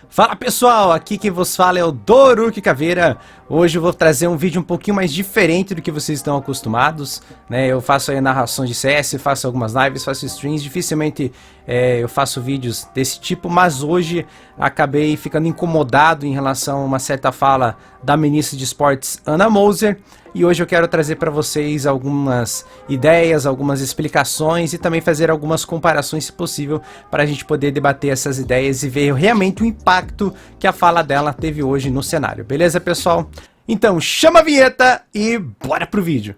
Fala pessoal, aqui quem vos fala é o Doruque Caveira. Hoje eu vou trazer um vídeo um pouquinho mais diferente do que vocês estão acostumados, né? Eu faço aí narração de CS, faço algumas lives, faço streams, dificilmente eu faço vídeos desse tipo, mas hoje acabei ficando incomodado em relação a uma certa fala da ministra de Esportes, Ana Moser, e hoje eu quero trazer para vocês algumas ideias, algumas explicações e também fazer algumas comparações, se possível, para a gente poder debater essas ideias e ver realmente o impacto que a fala dela teve hoje no cenário. Beleza, pessoal? Então, chama a vinheta e bora pro vídeo!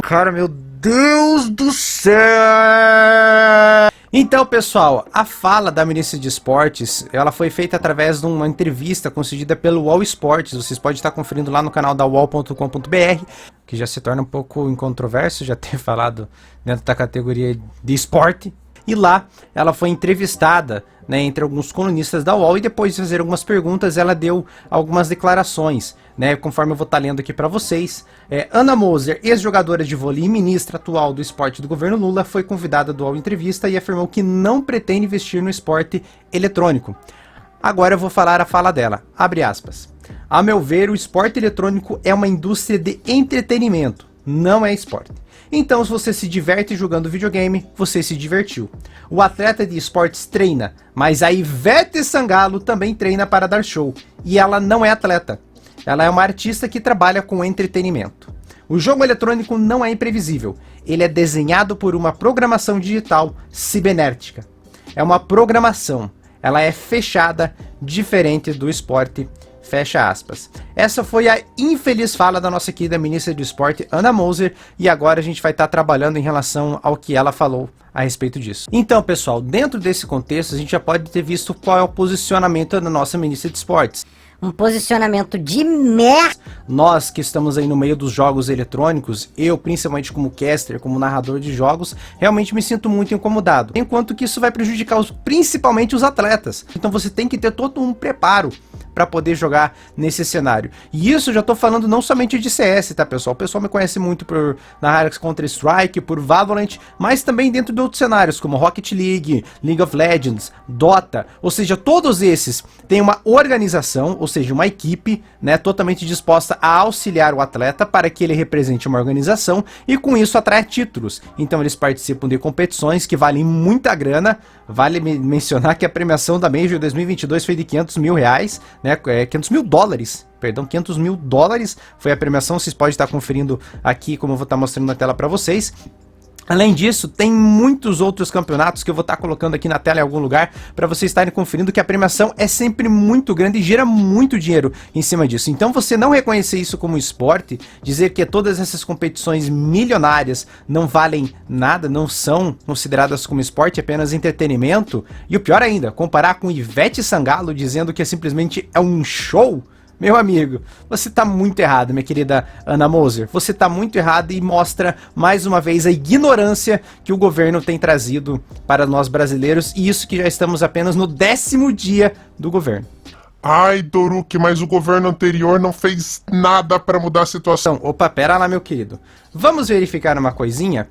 Cara, meu Deus do céu! Então, pessoal, a fala da ministra de Esportes, ela foi feita através de uma entrevista concedida pelo UOL Esportes. Vocês podem estar conferindo lá no canal da UOL.com.br, que já se torna um pouco incontroverso já ter falado dentro da categoria de esporte. E lá ela foi entrevistada, né, entre alguns colunistas da UOL, e depois de fazer algumas perguntas ela deu algumas declarações, né, conforme eu vou estar lendo aqui para vocês. Ana Moser, ex-jogadora de vôlei e ministra atual do esporte do governo Lula, foi convidada do UOL Entrevista e afirmou que não pretende investir no esporte eletrônico. Agora eu vou falar a fala dela, abre aspas. A meu ver, o esporte eletrônico é uma indústria de entretenimento, não é esporte. Então, se você se diverte jogando videogame, você se divertiu. O atleta de esportes treina, mas a Ivete Sangalo também treina para dar show. E ela não é atleta. Ela é uma artista que trabalha com entretenimento. O jogo eletrônico não é imprevisível. Ele é desenhado por uma programação digital cibernética. É uma programação. Ela é fechada, diferente do esporte. Fecha aspas. Essa foi a infeliz fala da nossa querida ministra do Esporte, Ana Moser, e agora a gente vai estar trabalhando em relação ao que ela falou a respeito disso. Então, pessoal, dentro desse contexto, a gente já pode ter visto qual é o posicionamento da nossa ministra de Esportes. Um posicionamento de merda. Nós que estamos aí no meio dos jogos eletrônicos, eu principalmente como caster, como narrador de jogos, realmente me sinto muito incomodado. Enquanto que isso vai prejudicar principalmente os atletas. Então você tem que ter todo um preparo para poder jogar nesse cenário. E isso eu já tô falando não somente de CS, tá, pessoal? O pessoal me conhece muito por narrar Counter-Strike, por Valorant, mas também dentro de outros cenários, como Rocket League, League of Legends, Dota. Ou seja, todos esses têm uma organização, ou seja, uma equipe, né, totalmente disposta a auxiliar o atleta para que ele represente uma organização e com isso atraia títulos. Então eles participam de competições que valem muita grana. Vale mencionar que a premiação da Major 2022 foi de 500 mil reais, né, 500 mil dólares, perdão, 500 mil dólares foi a premiação. Vocês podem estar conferindo aqui, como eu vou estar mostrando na tela para vocês. Além disso, tem muitos outros campeonatos que eu vou estar colocando aqui na tela em algum lugar para vocês estarem conferindo, que a premiação é sempre muito grande e gera muito dinheiro em cima disso. Então você não reconhecer isso como esporte, dizer que todas essas competições milionárias não valem nada, não são consideradas como esporte, apenas entretenimento, e o pior ainda, comparar com Ivete Sangalo dizendo que simplesmente é um show. Meu amigo, você tá muito errado, minha querida Ana Moser. Você tá muito errado e mostra mais uma vez a ignorância que o governo tem trazido para nós brasileiros, e isso que já estamos apenas no 10º dia do governo. Ai, Doruque, mas o governo anterior não fez nada para mudar a situação. Opa, pera lá, meu querido. Vamos verificar uma coisinha?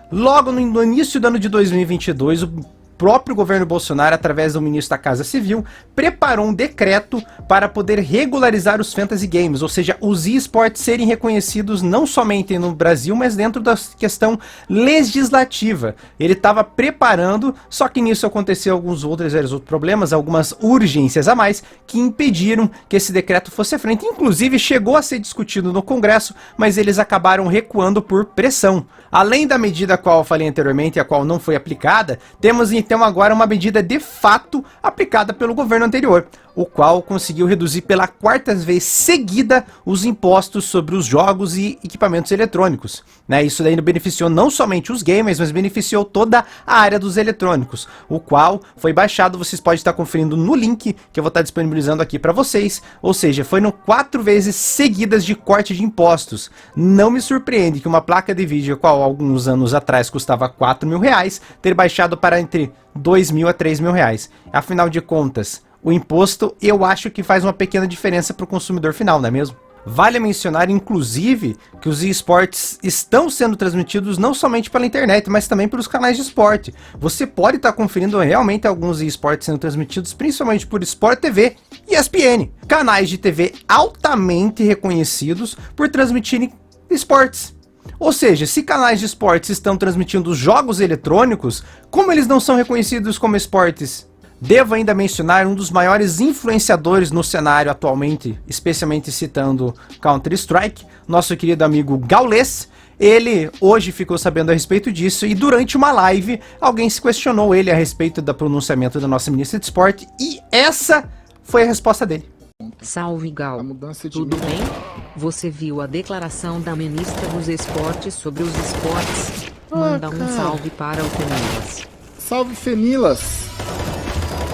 Logo no início do ano de 2022, o próprio governo Bolsonaro, através do ministro da Casa Civil, preparou um decreto para poder regularizar os fantasy games, ou seja, os esportes serem reconhecidos não somente no Brasil, mas dentro da questão legislativa. Ele estava preparando, só que nisso aconteceu alguns outros problemas, algumas urgências a mais, que impediram que esse decreto fosse à frente. Inclusive, chegou a ser discutido no Congresso, mas eles acabaram recuando por pressão. Além da medida a qual eu falei anteriormente e a qual não foi aplicada, temos então agora uma medida de fato aplicada pelo governo anterior, o qual conseguiu reduzir pela 4ª vez seguida os impostos sobre os jogos e equipamentos eletrônicos, né? Isso daí beneficiou não somente os gamers, mas beneficiou toda a área dos eletrônicos, o qual foi baixado. Vocês podem estar conferindo no link que eu vou estar disponibilizando aqui para vocês. Ou seja, foram 4 vezes seguidas de corte de impostos. Não me surpreende que uma placa de vídeo, qual alguns anos atrás custava 4 mil reais, ter baixado para entre 2 mil a 3 mil reais. Afinal de contas, o imposto eu acho que faz uma pequena diferença para o consumidor final, não é mesmo? Vale mencionar, inclusive, que os esportes estão sendo transmitidos não somente pela internet, mas também pelos canais de esporte. Você pode estar conferindo realmente alguns esportes sendo transmitidos, principalmente por Sport TV e ESPN, canais de TV altamente reconhecidos por transmitirem esportes. Ou seja, se canais de esportes estão transmitindo jogos eletrônicos, como eles não são reconhecidos como esportes? Devo ainda mencionar um dos maiores influenciadores no cenário atualmente, especialmente citando Counter-Strike, nosso querido amigo Gaules. Ele hoje ficou sabendo a respeito disso e durante uma live alguém se questionou ele a respeito do pronunciamento da nossa ministra de esporte e essa foi a resposta dele. Salve Gal, A mudança de tudo nível. bem? Você viu a declaração da ministra dos esportes sobre os esportes? Manda um cara. salve para o Fenilas. Salve Fenilas!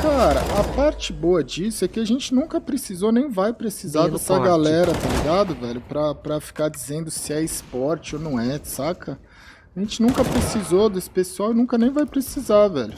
Cara, a parte boa disso é que a gente nunca precisou nem vai precisar Belo dessa corte. galera, tá ligado, velho? Pra ficar dizendo se é esporte ou não é, saca? A gente nunca precisou desse pessoal e nunca nem vai precisar, velho.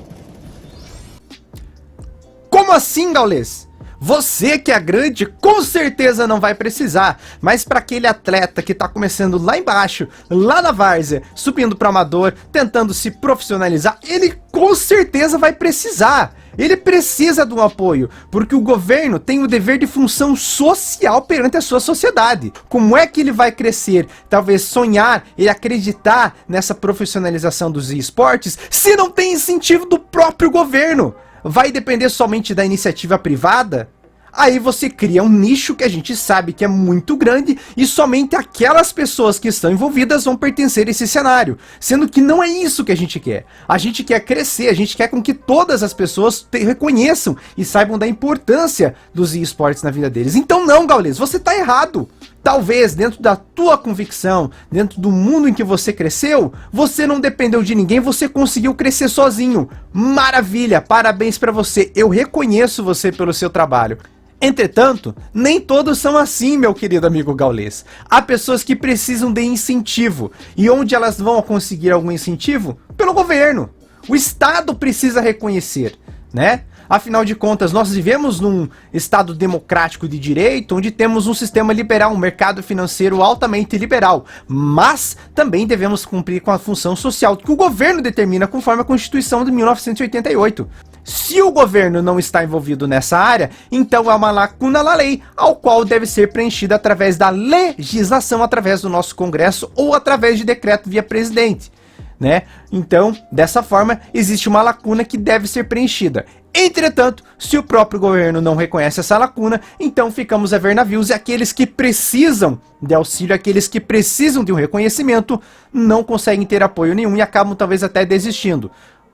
Como assim, Gaules? Você que é grande, com certeza não vai precisar, mas para aquele atleta que tá começando lá embaixo, lá na várzea, subindo para amador, tentando se profissionalizar, ele com certeza vai precisar. Ele precisa de um apoio, porque o governo tem o dever de função social perante a sua sociedade. Como é que ele vai crescer, talvez sonhar e acreditar nessa profissionalização dos esportes, se não tem incentivo do próprio governo? Vai depender somente da iniciativa privada? Aí você cria um nicho que a gente sabe que é muito grande e somente aquelas pessoas que estão envolvidas vão pertencer a esse cenário, sendo que não é isso que a gente quer. A gente quer crescer, a gente quer com que todas as pessoas reconheçam e saibam da importância dos esportes na vida deles. Então não, Gaules, você tá errado. Talvez dentro da tua convicção, dentro do mundo em que você cresceu, você não dependeu de ninguém, você conseguiu crescer sozinho. Maravilha, parabéns pra você, eu reconheço você pelo seu trabalho. Entretanto, nem todos são assim, meu querido amigo Gaules. Há pessoas que precisam de incentivo. E onde elas vão conseguir algum incentivo? Pelo governo. O Estado precisa reconhecer, né? Afinal de contas, nós vivemos num Estado democrático de direito, onde temos um sistema liberal, um mercado financeiro altamente liberal. Mas também devemos cumprir com a função social que o governo determina conforme a Constituição de 1988. Se o governo não está envolvido nessa área, então há uma lacuna na lei, ao qual deve ser preenchida através da legislação, através do nosso Congresso ou através de decreto via presidente, né? Então, dessa forma, existe uma lacuna que deve ser preenchida. Entretanto, se o próprio governo não reconhece essa lacuna, então ficamos a ver navios e aqueles que precisam de auxílio, aqueles que precisam de um reconhecimento, não conseguem ter apoio nenhum e acabam talvez até desistindo.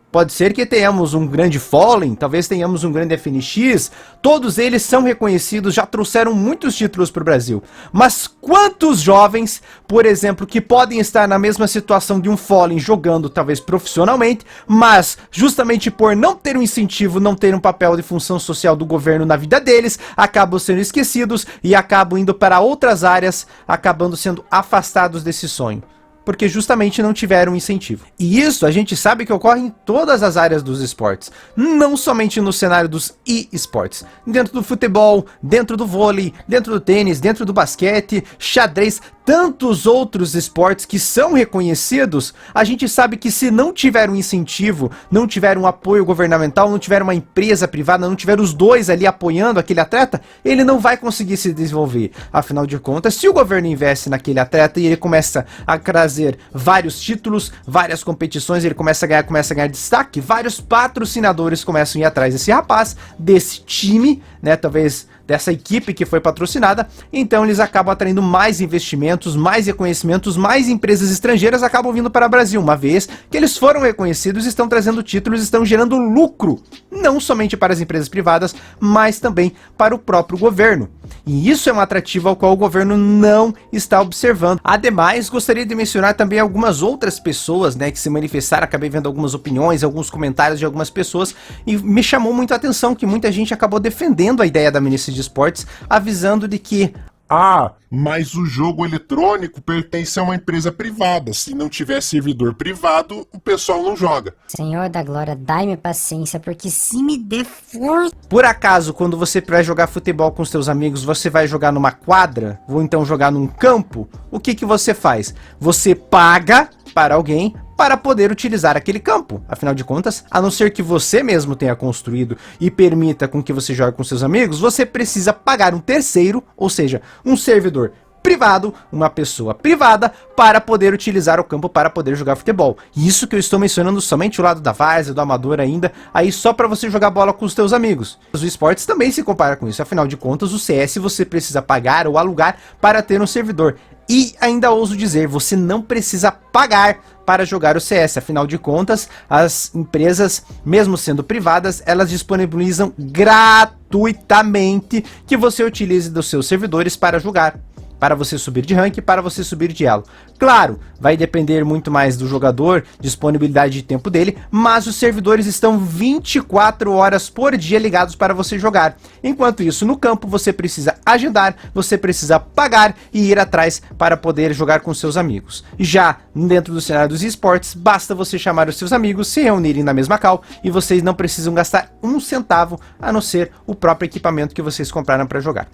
Pode ser que tenhamos um grande Fallen, talvez tenhamos um grande FNX, todos eles são reconhecidos, já trouxeram muitos títulos para o Brasil. Mas quantos jovens, por exemplo, que podem estar na mesma situação de um Fallen jogando talvez profissionalmente, mas justamente por não ter um incentivo, não ter um papel de função social do governo na vida deles, acabam sendo esquecidos e acabam indo para outras áreas, acabando sendo afastados desse sonho. Porque justamente não tiveram incentivo. E isso a gente sabe que ocorre em todas as áreas dos esportes, não somente no cenário dos e-esportes. Dentro do futebol, dentro do vôlei, dentro do tênis, dentro do basquete, xadrez, tantos outros esportes que são reconhecidos, a gente sabe que se não tiver um incentivo, não tiver um apoio governamental, não tiver uma empresa privada, não tiver os dois ali apoiando aquele atleta, ele não vai conseguir se desenvolver. Afinal de contas, se o governo investe naquele atleta e ele começa a trazer vários títulos, várias competições, ele começa a ganhar destaque, vários patrocinadores começam a ir atrás desse rapaz, desse time, né, talvez dessa equipe que foi patrocinada, então eles acabam atraindo mais investimentos, mais reconhecimentos, mais empresas estrangeiras acabam vindo para o Brasil, uma vez que eles foram reconhecidos, estão trazendo títulos, estão gerando lucro, não somente para as empresas privadas, mas também para o próprio governo. E isso é um atrativo ao qual o governo não está observando. Ademais, gostaria de mencionar também algumas outras pessoas, né, que se manifestaram, acabei vendo algumas opiniões, alguns comentários de algumas pessoas, e me chamou muito a atenção que muita gente acabou defendendo a ideia da ministra de Esportes, avisando de que Ah, mas o jogo eletrônico pertence a uma empresa privada. Se não tiver servidor privado, o pessoal não joga. Senhor da glória, dai-me paciência, porque se me der força... Por acaso, quando você vai jogar futebol com os seus amigos, você vai jogar numa quadra? Ou então jogar num campo? O que você faz? Você paga para alguém para poder utilizar aquele campo. Afinal de contas, a não ser que você mesmo tenha construído e permita com que você jogue com seus amigos, você precisa pagar um terceiro, ou seja, um servidor privado, uma pessoa privada, para poder utilizar o campo para poder jogar futebol. Isso que eu estou mencionando somente o lado da várzea, do amador ainda, aí só para você jogar bola com os teus amigos. Os esportes também se compara com isso, afinal de contas o CS você precisa pagar ou alugar para ter um servidor. E ainda ouso dizer, você não precisa pagar para jogar o CS, afinal de contas, as empresas, mesmo sendo privadas, elas disponibilizam gratuitamente que você utilize dos seus servidores para jogar, para você subir de rank, para você subir de elo. Claro, vai depender muito mais do jogador, disponibilidade de tempo dele, mas os servidores estão 24 horas por dia ligados para você jogar. Enquanto isso, no campo, você precisa agendar, você precisa pagar e ir atrás para poder jogar com seus amigos. Já dentro do cenário dos esportes, basta você chamar os seus amigos, se reunirem na mesma call e vocês não precisam gastar um centavo, a não ser o próprio equipamento que vocês compraram para jogar.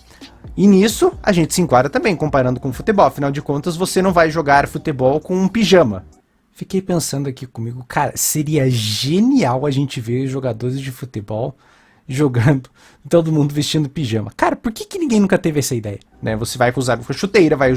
E nisso, a gente se enquadra também, comparando com o futebol. Afinal de contas, você não vai jogar futebol com um pijama. Fiquei pensando aqui comigo, cara, seria genial a gente ver jogadores de futebol jogando, todo mundo vestindo pijama. Cara, por que ninguém nunca teve essa ideia? Né? Você vai usar uma chuteira, vai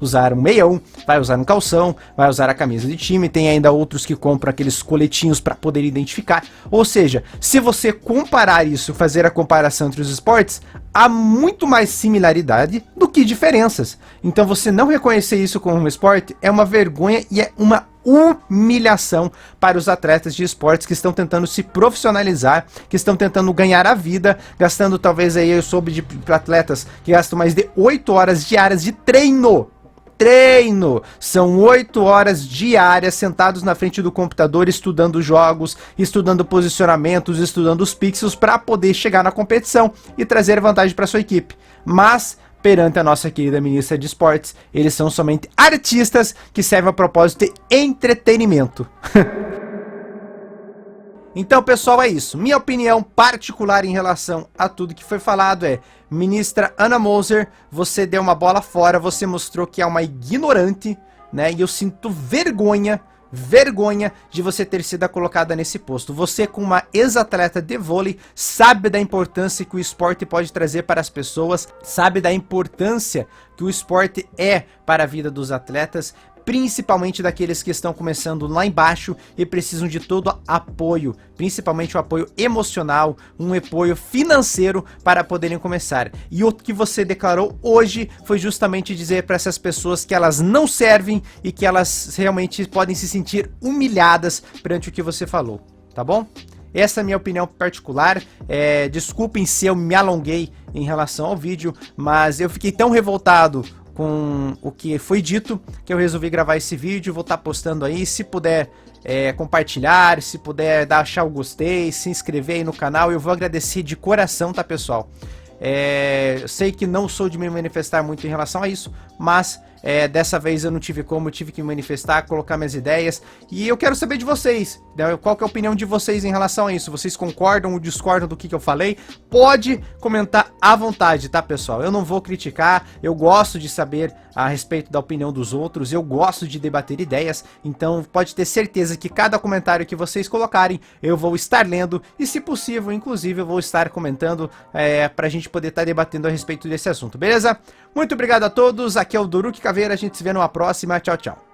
usar um meião, vai usar um calção, vai usar a camisa de time, tem ainda outros que compram aqueles coletinhos para poder identificar. Ou seja, se você comparar isso, fazer a comparação entre os esportes, há muito mais similaridade do que diferenças. Então você não reconhecer isso como um esporte é uma vergonha e é uma humilhação para os atletas de esportes que estão tentando se profissionalizar, que estão tentando ganhar a vida, gastando talvez aí, eu soube de atletas que gastam mais de 8 horas diárias de treino. São 8 horas diárias sentados na frente do computador estudando jogos, estudando posicionamentos, estudando os pixels para poder chegar na competição e trazer vantagem para sua equipe. Mas perante a nossa querida ministra de esportes, eles são somente artistas que servem a propósito de entretenimento. Então, pessoal, é isso. Minha opinião particular em relação a tudo que foi falado é: ministra Ana Moser, você deu uma bola fora, você mostrou que é uma ignorante, né? E eu sinto vergonha de você ter sido colocada nesse posto. Você, como uma ex-atleta de vôlei, sabe da importância que o esporte pode trazer para as pessoas, sabe da importância que o esporte é para a vida dos atletas, principalmente daqueles que estão começando lá embaixo e precisam de todo apoio, principalmente o apoio emocional, um apoio financeiro para poderem começar. E o que você declarou hoje foi justamente dizer para essas pessoas que elas não servem e que elas realmente podem se sentir humilhadas perante o que você falou, tá bom? Essa é a minha opinião particular. Desculpem se eu me alonguei em relação ao vídeo, mas eu fiquei tão revoltado com o que foi dito que eu resolvi gravar esse vídeo. Vou estar postando aí, se puder compartilhar, se puder achar o gostei, se inscrever aí no canal, eu vou agradecer de coração, tá, pessoal? Eu sei que não sou de me manifestar muito em relação a isso, mas dessa vez eu não tive como, eu tive que me manifestar, colocar minhas ideias, e eu quero saber de vocês, né? Qual que é a opinião de vocês em relação a isso? Vocês concordam ou discordam do que eu falei? Pode comentar à vontade, tá, pessoal? Eu não vou criticar, eu gosto de saber a respeito da opinião dos outros, eu gosto de debater ideias, então pode ter certeza que cada comentário que vocês colocarem, eu vou estar lendo, e se possível, inclusive, eu vou estar comentando pra gente poder estar debatendo a respeito desse assunto, beleza? Muito obrigado a todos, aqui é o Doruk Caveira, a gente se vê numa próxima, tchau, tchau.